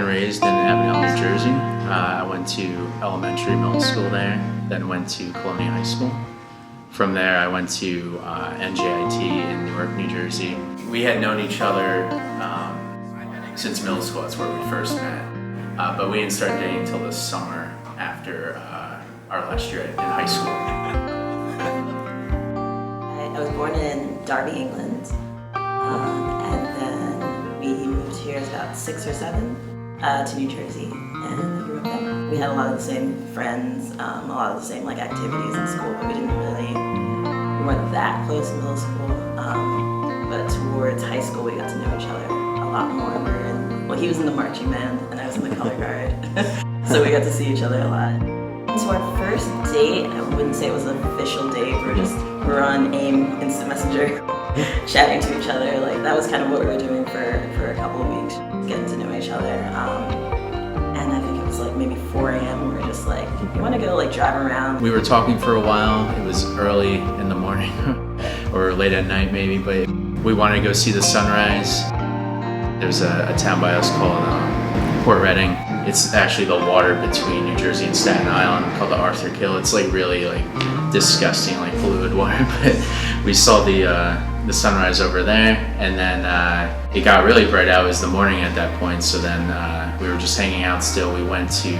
and raised in Afia, New Jersey. I went to elementary, middle school there, then went to Columbia High School. From there, I went to NJIT in Newark, New Jersey. We had known each other since middle school. That's where we first met. But we didn't start dating until the summer after our last year in high school. I was born in Derby, England, and then we moved here as about 6 or 7 to New Jersey, and I grew up there. We had a lot of the same friends, a lot of the same activities in school, but we weren't that close in middle school. But towards high school, we got to know each other a lot more. He was in the marching band, and I was in the color guard, so we got to see each other a lot. So our first date, I wouldn't say it was an official date. We were on AIM Instant Messenger, chatting to each other. That was kind of what we were doing for a couple of weeks, getting to know each other. And I think it was maybe 4 a.m. We were just you want to go drive around? We were talking for a while. It was early in the morning, or late at night maybe, but we wanted to go see the sunrise. There's a town by us called Port Reading. It's actually the water between New Jersey and Staten Island, called the Arthur Kill. It's really disgusting, fluid water. But we saw the sunrise over there, and then it got really bright out. It was the morning at that point, so then we were just hanging out still. We went to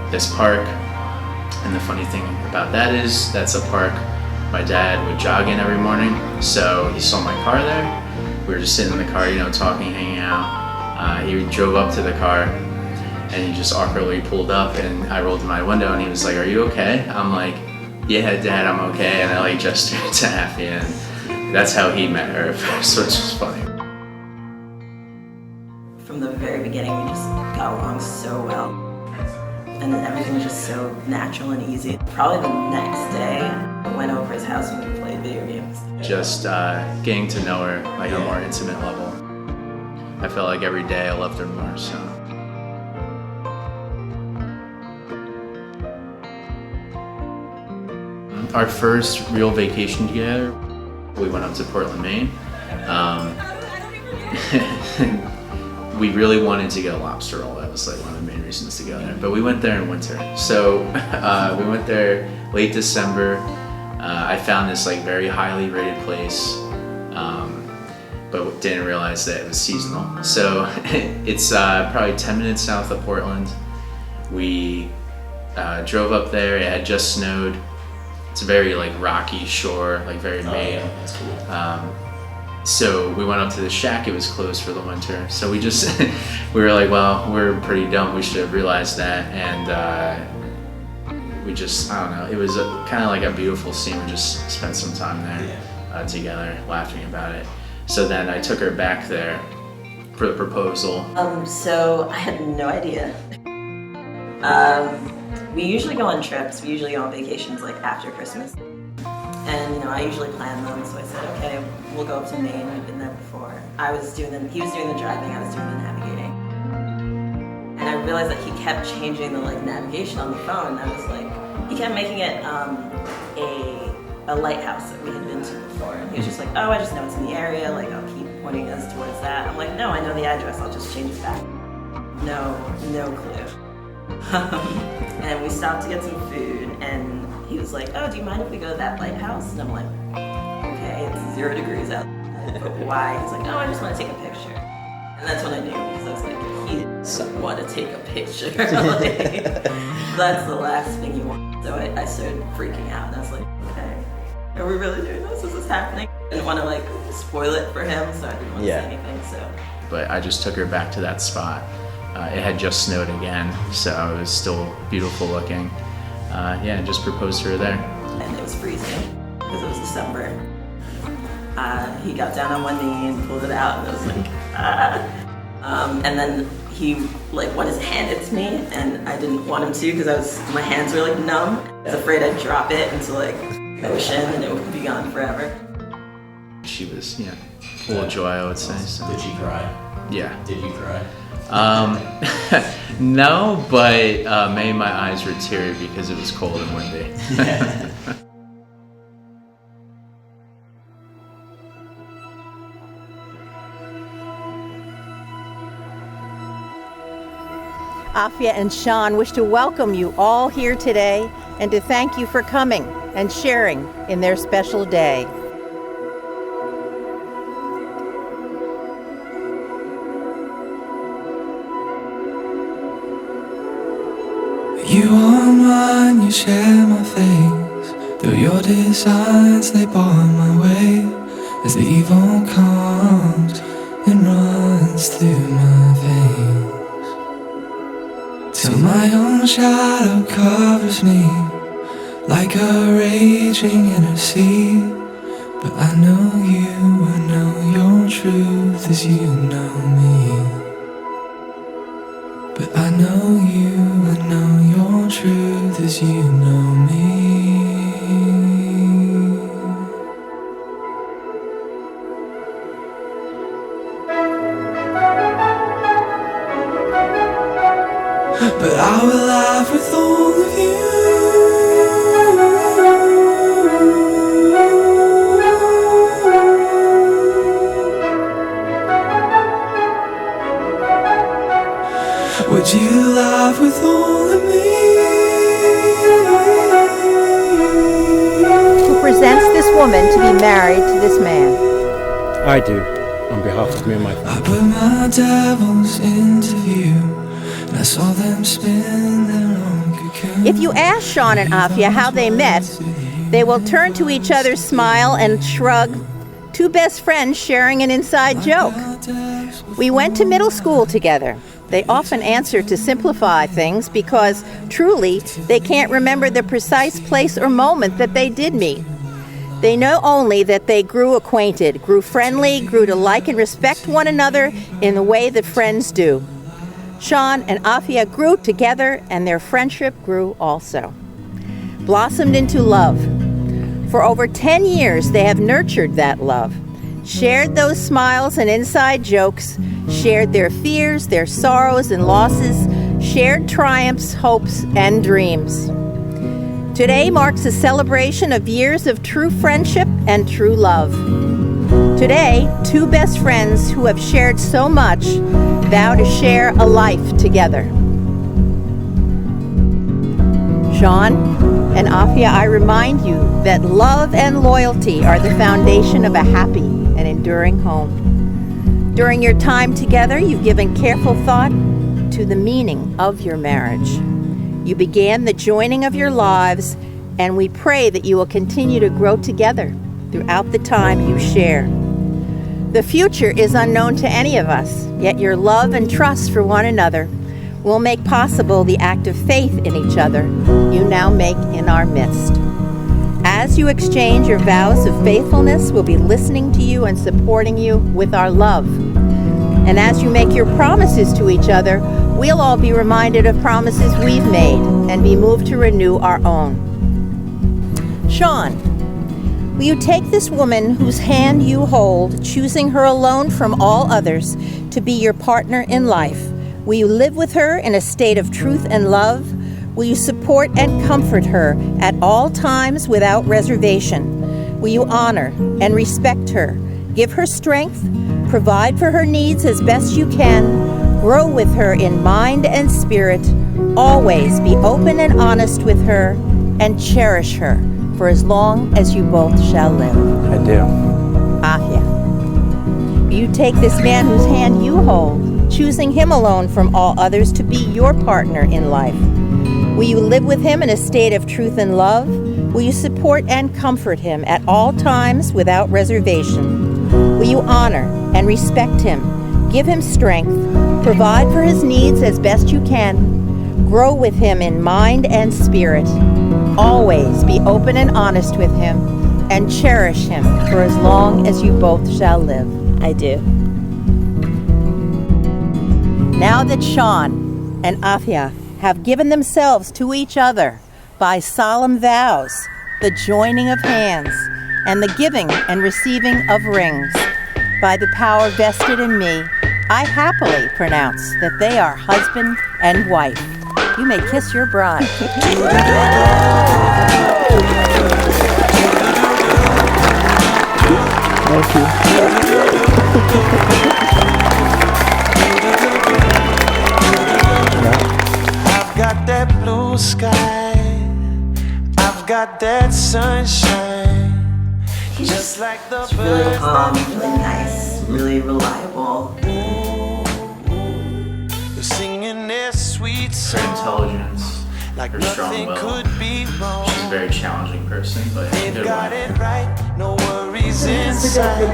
this park, and the funny thing about that is that's a park my dad would jog in every morning. So he saw my car there. We were just sitting in the car, talking, hanging out. He drove up to the car, and he just awkwardly pulled up, and I rolled my window, and he was like, "Are you okay?" I'm like, "Yeah, Dad, I'm okay." And I gestured to Afia, and that's how he met her at first, which was funny. From the very beginning, we just got along so well, and then everything was just so natural and easy. Probably the next day, I went over his house and we played video games. Just getting to know her a more intimate level. I felt like every day I loved her more, so. Our first real vacation together, we went up to Portland, Maine. We really wanted to get a lobster roll. That was one of the main reasons to go there. But we went there in winter. So we went there late December. I found this very highly rated place, but didn't realize that it was seasonal. So it's probably 10 minutes south of Portland. We drove up there. It had just snowed. It's a very rocky shore, very Maine. Yeah, that's cool. So we went up to the shack. It was closed for the winter. So we just we were like, well, we're pretty dumb. We should have realized that. And we just, I don't know. It was kind of a beautiful scene. We just spent some time there together, laughing about it. So then I took her back there for the proposal. So I had no idea. We usually go on trips. We usually go on vacations after Christmas. And I usually plan them, so I said, okay, we'll go up to Maine. We've been there before. He was doing the driving, I was doing the navigating. And I realized that he kept changing the navigation on the phone. I was he kept making it a lighthouse that we had been to before. And he was just oh, I just know it's in the area, I'll keep pointing us towards that. I'm like, no, I know the address, I'll just change it back. No clue. And we stopped to get some food, and he was like, oh, do you mind if we go to that lighthouse? And I'm like, okay, it's 0 degrees out. But why? He's like, oh, I just want to take a picture. And that's when I knew, because I was like, he doesn't want to take a picture. That's the last thing he wants. So I started freaking out, and I was like, okay, are we really doing this? Is this happening? I didn't want to spoil it for him, so I didn't want to say anything. So. But I just took her back to that spot. It had just snowed again, so it was still beautiful looking. And just proposed to her there. And it was freezing because it was December. He got down on one knee and pulled it out, and it was and then he wanted his hand to me, and I didn't want him to because my hands were numb. I was afraid I'd drop it into the ocean and it would be gone forever. She was full of joy, I would say. So. Did she cry? Yeah. Did you cry? No, but maybe my eyes were teary because it was cold and windy. Afia and Sean wish to welcome you all here today and to thank you for coming and sharing in their special day. You are mine, you share my face. Though your designs, they bar my way. As the evil comes and runs through my veins, till my own shadow covers me like a raging inner sea. But I know your truth as you know me. But I know your truth as you know me. But I will laugh with all of you. Would you laugh with all of me? Who presents this woman to be married to this man? I do, on behalf of me and my I family. put my devils into view, and I saw them spin their own cocoon. If you ask Sean and Afia how they met, they will turn to each other, smile, and shrug. Two best friends sharing an inside joke. We went to middle school together. They often answer to simplify things because, truly, they can't remember the precise place or moment that they did meet. They know only that they grew acquainted, grew friendly, grew to like and respect one another in the way that friends do. Sean and Afia grew together, and their friendship grew also. Blossomed into love. For over 10 years, they have nurtured that love, shared those smiles and inside jokes, shared their fears, their sorrows and losses, shared triumphs, hopes, and dreams. Today marks a celebration of years of true friendship and true love. Today, two best friends who have shared so much vow to share a life together. Sean and Afia, I remind you that love and loyalty are the foundation of a happy and enduring home. During your time together, you've given careful thought to the meaning of your marriage. You began the joining of your lives, and we pray that you will continue to grow together throughout the time you share. The future is unknown to any of us, yet your love and trust for one another will make possible the act of faith in each other you now make in our midst. As you exchange your vows of faithfulness, we'll be listening to you and supporting you with our love. And as you make your promises to each other, we'll all be reminded of promises we've made and be moved to renew our own. Sean, will you take this woman whose hand you hold, choosing her alone from all others, to be your partner in life? Will you live with her in a state of truth and love? Will you support and comfort her at all times without reservation? Will you honor and respect her, give her strength, provide for her needs as best you can, grow with her in mind and spirit, always be open and honest with her, and cherish her for as long as you both shall live? I do. Afia, you take this man whose hand you hold, choosing him alone from all others to be your partner in life. Will you live with him in a state of truth and love? Will you support and comfort him at all times without reservation? Will you honor and respect him, give him strength, provide for his needs as best you can, grow with him in mind and spirit, always be open and honest with him, and cherish him for as long as you both shall live? I do. Now that Sean and Afia have given themselves to each other by solemn vows, the joining of hands, and the giving and receiving of rings, by the power vested in me, I happily pronounce that they are husband and wife. You may kiss your bride. Yeah. blue sky. I've got that sunshine. He's Just like the just really birds calm, that really nice, really reliable. You're singing their sweet Her song intelligence, like her strong nothing will. could be wrong. She's a very challenging person, but in a They've good got way. it right, no worries inside. It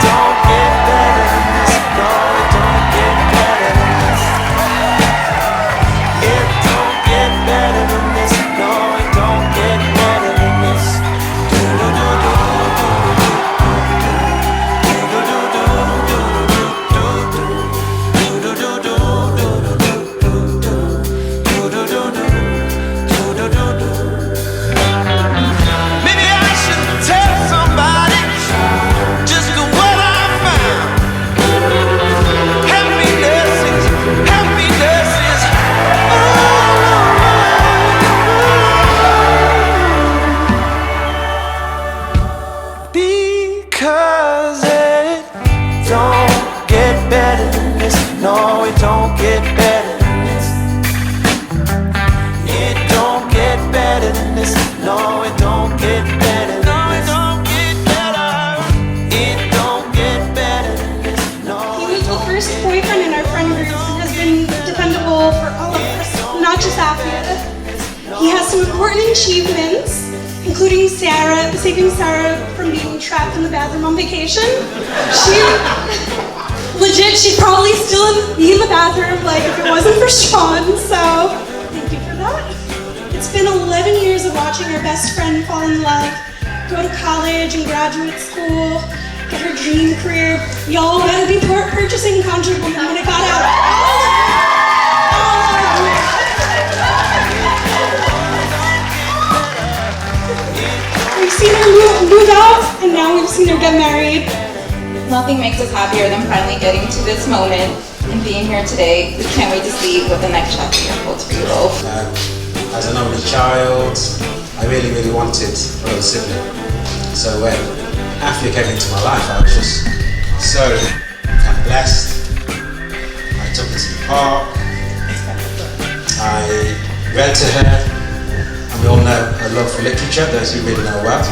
don't get better than this. No, it don't get better than this. It don't get better than this. No, it don't get better than this. Maybe I should tell somebody just what I found. Happiness is because it don't get better than this. No, it don't get better than this. It don't get better than this. No, it don't get better than this. No, it don't get better. It don't get better than this. No, He was the first boyfriend in our friend group and has been dependable for all of us, not just Afia. He has some important achievements, including saving Sarah from being trapped in the bathroom on vacation. She'd probably still be in the bathroom, like, if it wasn't for Sean, so thank you for that. It's been 11 years of watching our best friend fall in love, go to college and graduate school, get her dream career. Y'all better be purchasing Contra Woman when it got out. We've seen her move out, and now we've seen her get married. Nothing makes us happier than finally getting to this moment and being here today. We can't wait to see what the next chapter holds for you both. As an only child, I really wanted another sibling. So when Afia came into my life, I was just so blessed. I took her to the park. I read to her, and we all know her love for literature, those who really know well.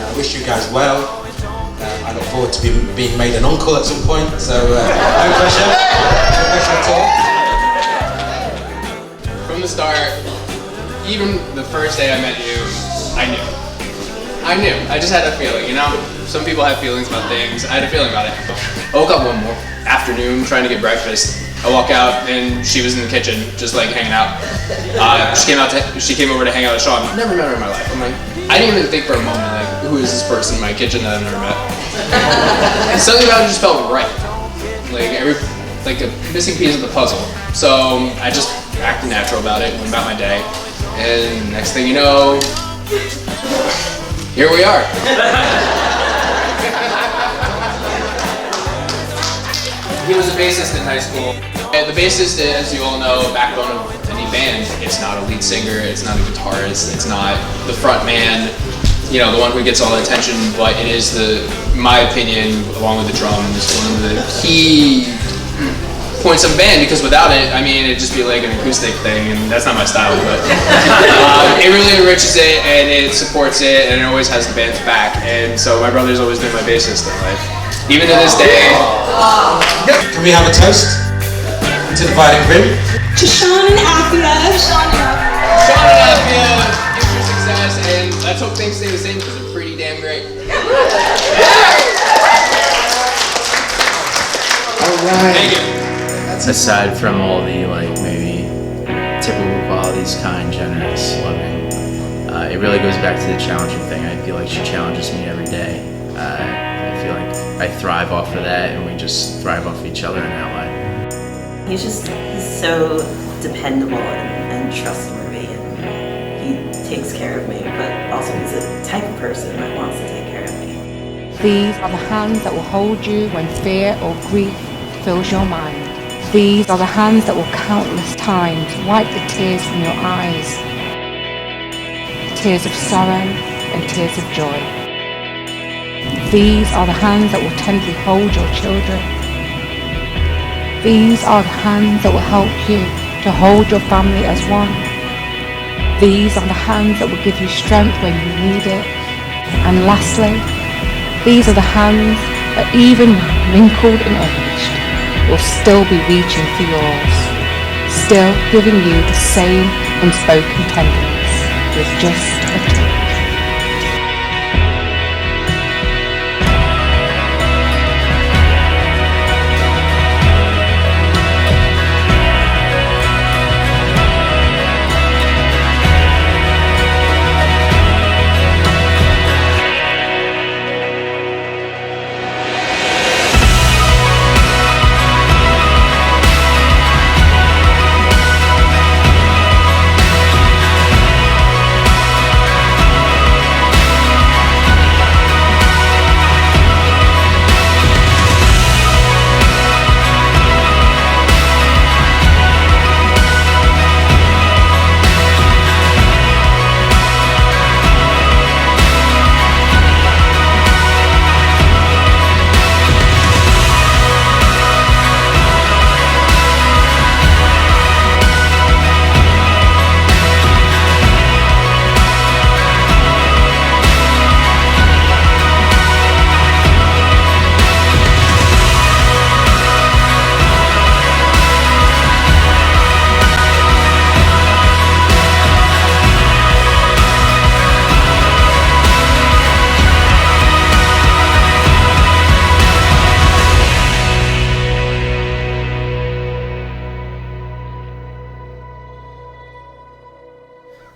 I wish you guys well. I look forward to being made an uncle at some point, so no pressure at all. From the start, even the first day I met you, I knew. I just had a feeling, you know? Some people have feelings about things. I had a feeling about it. I woke up one more afternoon trying to get breakfast. I walk out and she was in the kitchen, just like hanging out. She came over to hang out with Sean. Never met her in my life. I'm like, I didn't even think for a moment, like, who is this person in my kitchen that I've never met? Something about it just felt right. Like a missing piece of the puzzle. So I just acted natural about it, went about my day. And next thing you know, here we are. He was a bassist in high school. And the bassist, as you all know, backbone of any band. It's not a lead singer, it's not a guitarist, it's not the front man, you know, the one who gets all the attention, but it is in my opinion, along with the drums, one of the key points of a band, because without it, I mean, it'd just be like an acoustic thing, and that's not my style, but it really enriches it, and it supports it, and it always has the band's back, and so my brother's always been my bassist in life. Even to this day. Can we have a toast to the bride and groom? To Sean and Afia. Sean and Afia, future success, and let's hope things stay the same because they're pretty damn great. Alright. Thank you. Aside from all the maybe typical qualities, kind, generous, loving, it really goes back to the challenging thing. I feel like she challenges me every day. I feel like I thrive off of that, and we just thrive off each other in that way. He's so dependable and trustworthy, and he takes care of me, but also he's a type of person that wants to take care of me. These are the hands that will hold you when fear or grief fills your mind. These are the hands that will countless times wipe the tears from your eyes. Tears of sorrow and tears of joy. These are the hands that will tenderly hold your children. These are the hands that will help you to hold your family as one. These are the hands that will give you strength when you need it. And lastly, these are the hands that even wrinkled and aged will still be reaching for yours, still giving you the same unspoken tenderness with just a touch.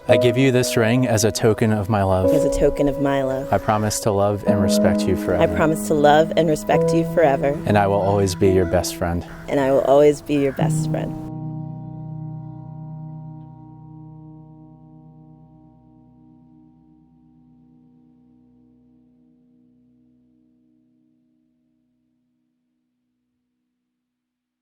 I give you this ring as a token of my love. As a token of my love. I promise to love and respect you forever. I promise to love and respect you forever. And I will always be your best friend. And I will always be your best friend.